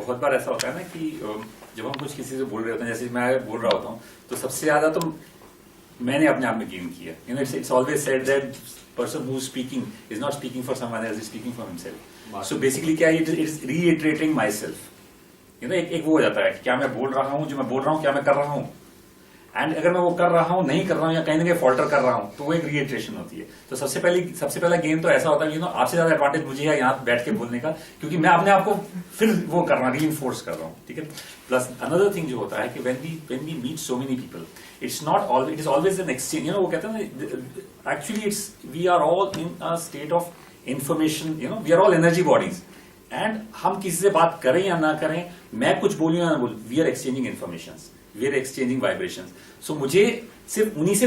बहुत बार ऐसा होता है ना कि जब हम कुछ किसी से बोल रहे होते हैं, जैसे मैं बोल रहा होता हूँ, तो सबसे ज्यादा तो मैंने अपने आप में गेन किया. You know, it's always said that person who's speaking is not speaking for someone else, is speaking for himself. So basically क्या है, it is reiterating myself. You know, एक वो हो जाता है कि क्या मैं बोल रहा हूँ, जो मैं बोल रहा हूँ क्या मैं कर रहा हूँ, एंड अगर मैं वो कर रहा हूँ, नहीं कर रहा हूँ या कहीं ना कहीं फॉल्टर कर रहा हूँ, तो वो एक रीइटरेशन होती है. तो सबसे पहला गेम तो ऐसा होता है कि आपसे ज्यादा एडवांटेज मुझे है यहाँ बैठ के बोलने का, क्योंकि मैं अपने आप को फिर वो कर रहा हूँ, रीइंफोर्स कर रहा हूँ. ठीक है. प्लस अनदर थिंग जो होता है कि when we meet so many people, it is always an exchange. You know, वो कहते हैं actually it's we are all in a state of information. You know, we are all energy bodies, and हम किसी से बात करें या ना करें, मैं कुछ बोलूं या ना बोलूं, we are exchanging information, we are exchanging vibrations. So मुझे सिर्फ उन्हीं से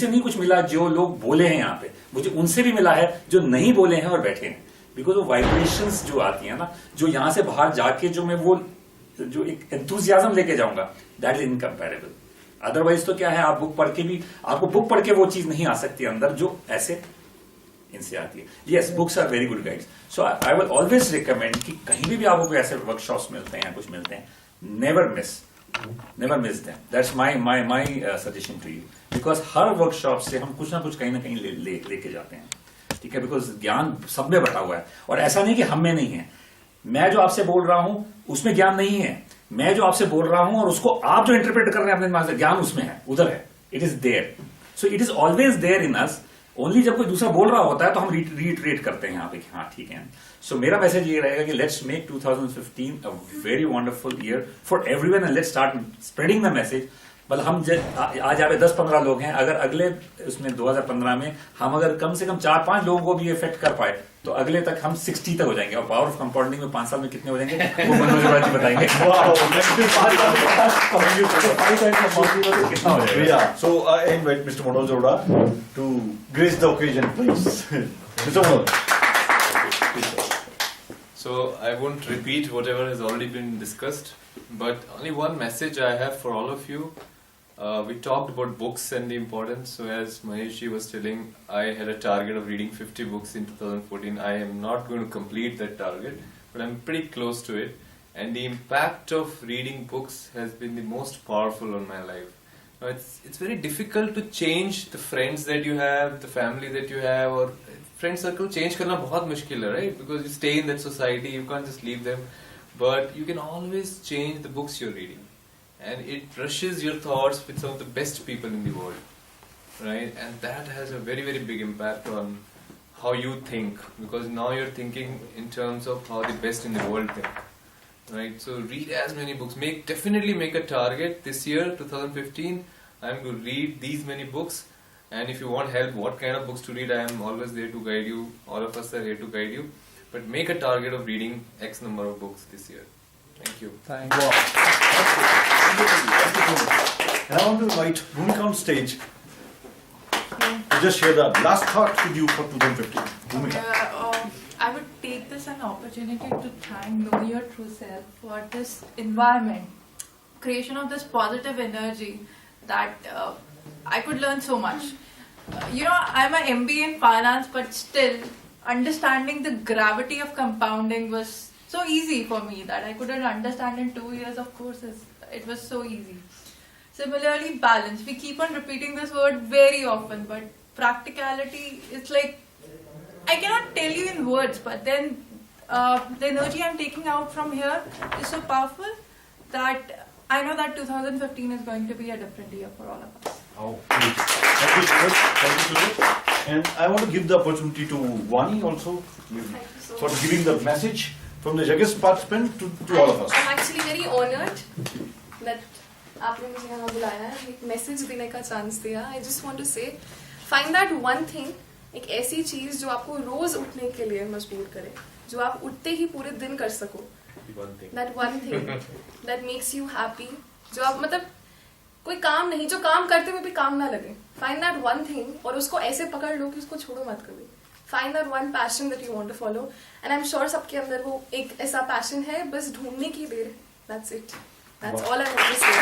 नहीं कुछ मिला जो लोग बोले हैं यहाँ पे, मुझे उनसे भी मिला है जो नहीं बोले हैं और बैठे हैं. बिकॉज वो वाइब्रेशंस जो आती है ना, जो यहां से बाहर जाके जो मैं वो जो एक एंथुजियाज्म लेके जाऊंगा, दैट इज इनकम्पैरेबल. अदरवाइज तो क्या है, आप बुक पढ़ के भी, आपको बुक पढ़ के वो चीज नहीं आ सकती अंदर जो ऐसे इनसे आती है. Yes, books are very good guides. So I will always recommend कि कहीं भी आपको ऐसे वर्कशॉप्स मिलते हैं या कुछ मिलते हैं, never miss them. That's my suggestion to you. Because हर वर्कशॉप से हम कुछ ना कुछ कहीं ना कहीं लेके जाते हैं. ठीक है. बिकॉज ज्ञान सब में बटा हुआ है, और ऐसा नहीं कि हम में नहीं है. मैं जो आपसे बोल रहा हूं उसमें ज्ञान नहीं है, मैं जो आपसे बोल रहा हूं और उसको आप जो इंटरप्रेट कर रहे हैं अपने दिमाग से, ज्ञान उसमें है, उधर है. It is there. So it is always there in us. Only जब कोई दूसरा बोल रहा होता है तो हम रीट्रेट करते हैं यहाँ पे कि हाँ ठीक है. सो मेरा मैसेज ये रहेगा कि let's make 2015 a very wonderful year for everyone, and let's start spreading the message. मतलब हम आज यहाँ पे 10-15 लोग हैं, अगर अगले उसमें 2015 में हम अगर कम से कम 4-5 लोगों को भी इफेक्ट कर पाए, तो अगले तक हम 60 तक हो जाएंगे. और पावर ऑफ कंपाउंडिंग में 5 साल में कितने हो जाएंगे वो मनोज जोड़ा जी बताएंगे. कितना हो जाएगा. So I invite Mr. Manoj Zoda to grace the occasion, please. Mr. Manoj. So I won't repeat whatever has already been discussed, but only one message I have for all of you. We talked about books and the importance. So as Mahesh was telling, I had a target of reading 50 books in 2014. I am not going to complete that target, but I'm pretty close to it. And the impact of reading books has been the most powerful on my life. Now it's very difficult to change the friends that you have, the family that you have, or friend circle change करना बहुत मुश्किल है, right? Because you stay in that society, you can't just leave them. But you can always change the books you're reading, and it brushes your thoughts with some of the best people in the world, right? And that has a very, very big impact on how you think, because now you're thinking in terms of how the best in the world think, right? So read as many books. Definitely make a target this year, 2015. I'm going to read these many books, and if you want help, what kind of books to read, I am always there to guide you. All of us are here to guide you. But make a target of reading X number of books this year. Thank you. Thank you. And I want to invite Bhumika on stage to just share the last thought with you for 2015. Bhumika. I would take this an opportunity to thank Know Your True Self for this environment, creation of this positive energy that I could learn so much. I'm an MBA in finance, but still understanding the gravity of compounding was so easy for me that I couldn't understand in 2 years of courses. It was so easy. Similarly, balance. We keep on repeating this word very often, but practicality, it's like, I cannot tell you in words, but then the energy I'm taking out from here is so powerful that I know that 2015 is going to be a different year for all of us. Oh, great. Thank you so much. Thank you so much. And I want to give the opportunity to Vani also for giving the message from the youngest participant to all of us. I'm actually very honored that आपने मुझे यहाँ बुलाया है, एक message देने का chance दिया. I just want to say, find that one thing, एक ऐसी चीज जो आपको रोज उठने के लिए मजबूर करे, जो आप उठते ही पूरे दिन कर सको. That one thing that makes you happy, जो आप मतलब कोई काम नहीं, जो काम करते हुए भी काम ना लगे. Find that one thing और उसको ऐसे पकड़ लो कि उसको छोड़ो मत कभी. Find that one passion that you want to follow, and I'm sure सबके अंदर वो एक ऐसा passion है, बस ढूंढने की देर. That's it. That's all I want to say.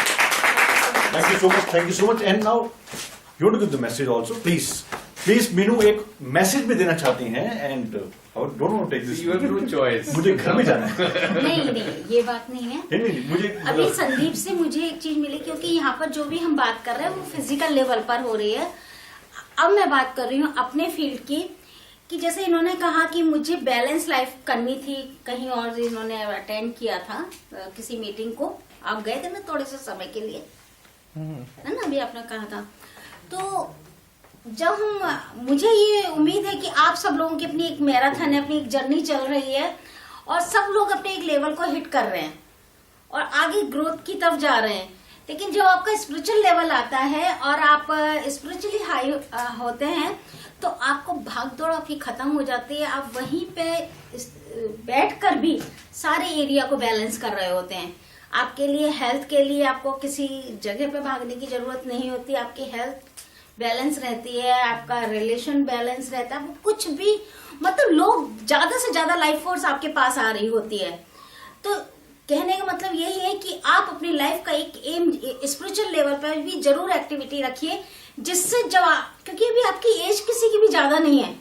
Thank you so much. Thank you so much. And now you want to give the message also, please. Please Meenu एक मैसेज भी देना चाहती हैं and don't take this, You have no choice. मुझे घर में जाना है। नहीं, ये बात नहीं है। नहीं, मुझे अभी संदीप से मुझे एक चीज मिली, क्योंकि यहाँ पर जो भी हम बात कर रहे हैं वो फिजिकल लेवल पर हो रही है। अब मैं बात कर रही हूँ अपने फील्ड की, कि जैसे इन्होंने कहा कि मुझे बैलेंस लाइफ करनी थी, कहीं और इन्होंने अटेंड किया था किसी मीटिंग को, आप गए थे ना थोड़े से समय के लिए, है ना, अभी आपने कहा था। तो जब मुझे ये उम्मीद है कि आप सब लोगों की अपनी एक मैराथन है, अपनी एक जर्नी चल रही है और सब लोग अपने एक लेवल को हिट कर रहे हैं और आगे ग्रोथ की तरफ जा रहे हैं। लेकिन जब आपका स्पिरिचुअल लेवल आता है और आप स्पिरिचुअली हाई होते हैं तो आपको भाग दौड़ आपकी खत्म हो जाती है। आप वहीं पे बैठकर भी सारे एरिया को बैलेंस कर रहे होते हैं। आपके लिए हेल्थ के लिए आपको किसी जगह पे भागने की जरूरत नहीं होती। आपकी हेल्थ बैलेंस रहती है, आपका रिलेशन बैलेंस रहता है, कुछ भी मतलब लोग ज्यादा से ज्यादा लाइफ फोर्स आपके पास आ रही होती है। तो कहने का मतलब यही है कि आप अपनी लाइफ का एक एम स्पिरिचुअल लेवल पर भी जरूर एक्टिविटी रखिए, जिससे जब क्योंकि अभी आपकी एज किसी की भी ज्यादा नहीं है,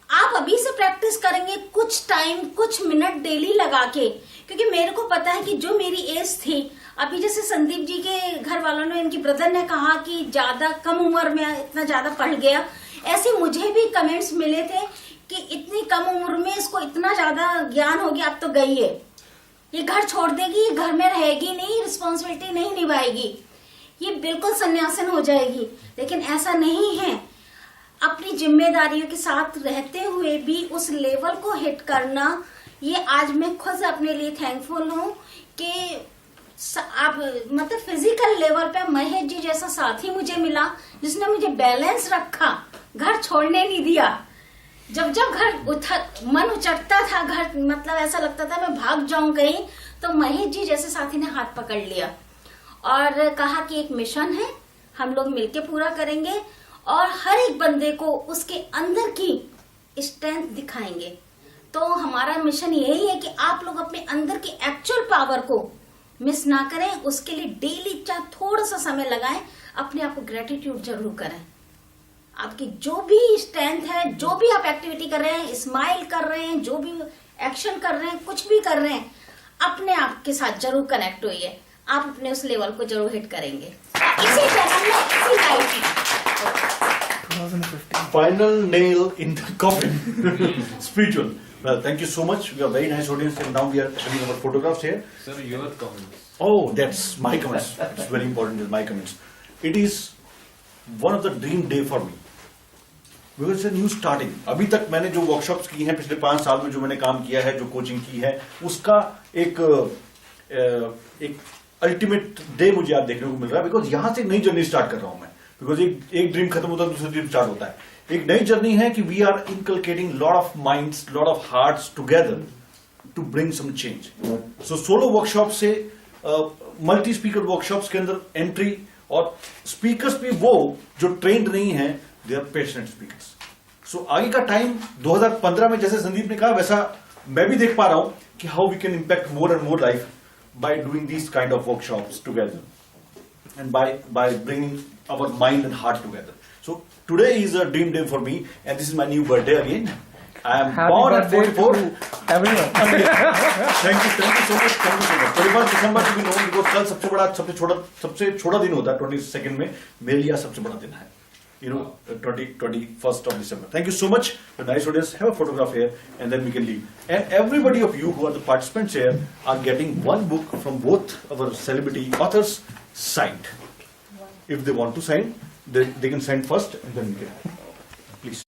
आप अभी से प्रैक्टिस करेंगे कुछ टाइम कुछ मिनट डेली लगा के। क्योंकि मेरे को पता है कि जो मेरी एज थी, अभी जैसे संदीप जी के घर वालों ने, इनकी ब्रदर ने कहा कि ज्यादा कम उम्र में इतना ज्यादा पढ़ गया, ऐसे मुझे भी कमेंट्स मिले थे कि इतनी कम उम्र में इसको इतना ज्यादा ज्ञान हो गया, अब तो गई है, ये घर छोड़ देगी, ये घर में रहेगी नहीं, रिस्पॉन्सिबिलिटी नहीं निभाएगी, ये बिल्कुल सन्यासन हो जाएगी। लेकिन ऐसा नहीं है। अपनी जिम्मेदारियों के साथ रहते हुए भी उस लेवल को हिट करना, ये आज मैं खुद अपने लिए थैंकफुल हूँ कि आप मतलब फिजिकल लेवल पे महेश जी जैसा साथी मुझे मिला, जिसने मुझे बैलेंस रखा, घर छोड़ने नहीं दिया। जब घर मन उचटता था, घर मतलब ऐसा लगता था मैं भाग जाऊं कहीं, तो महेश जी जैसे साथी ने हाथ पकड़ लिया और कहा कि एक मिशन है, हम लोग मिलके पूरा करेंगे और हर एक बंदे को उसके अंदर की स्ट्रेंथ दिखाएंगे। तो हमारा मिशन यही है कि आप लोग अपने अंदर की एक्चुअल पावर को मिस ना करें, उसके लिए डेली चाहे थोड़ा सा समय लगाएं, अपने आप को ग्रेटिट्यूड जरूर करें। आपकी जो भी स्ट्रेंथ है, जो भी आप एक्टिविटी कर रहे हैं, स्माइल कर रहे हैं, जो भी एक्शन कर रहे हैं, कुछ भी कर रहे हैं, अपने आप के साथ जरूर कनेक्ट होइए। आप अपने उस लेवल को जरूर हिट करेंगे। इसी जगह में इसी लाइफ में final nail in the coffin. Spiritual. Well, thank you so much. We are very nice audience, and now we are having our photographs here. Sir, your comments. Oh, that's my comments. It's very important. Is my comments. It is one of the dream day for me. Because it's a new starting. अभी तक मैंने जो workshops की हैं पिछले 5 साल में, जो मैंने काम किया है, जो कोचिंग की है, उसका एक अल्टीमेट डे मुझे आज देखने को मिल रहा है। बिकॉज यहाँ से नई जर्नी स्टार्ट कर रहा हूं मैं। बिकॉज एक ड्रीम खत्म होता है, दूसरा ड्रीम स्टार्ट होता है। एक नई जर्नी है कि we are inculcating lot of minds, lot of hearts together to bring some change. So solo workshop से मल्टी स्पीकर वर्कशॉप्स के अंदर एंट्री, और स्पीकर्स भी वो जो ट्रेंड नहीं है, दे आर पेशेंट स्पीकर्स। सो आगे का टाइम 2015 में जैसे संदीप ने कहा, वैसा मैं भी देख पा रहा हूं कि how we can impact more and more life by doing these kind of workshops together and by bringing our mind and heart together. So today is a dream day for me, and this is my new birthday again. I am born at 44. Everyone. Thank you so much. 21 December to be known, because कल सबसे छोटा दिन होता है 22nd में, मेरे लिए सबसे बड़ा दिन है, 21st of December. Thank you so much. The nice audience, have a photograph here, and then we can leave. And everybody of you who are the participants here are getting one book from both our celebrity authors signed. If they want to sign, they can sign first, and then we can. Please.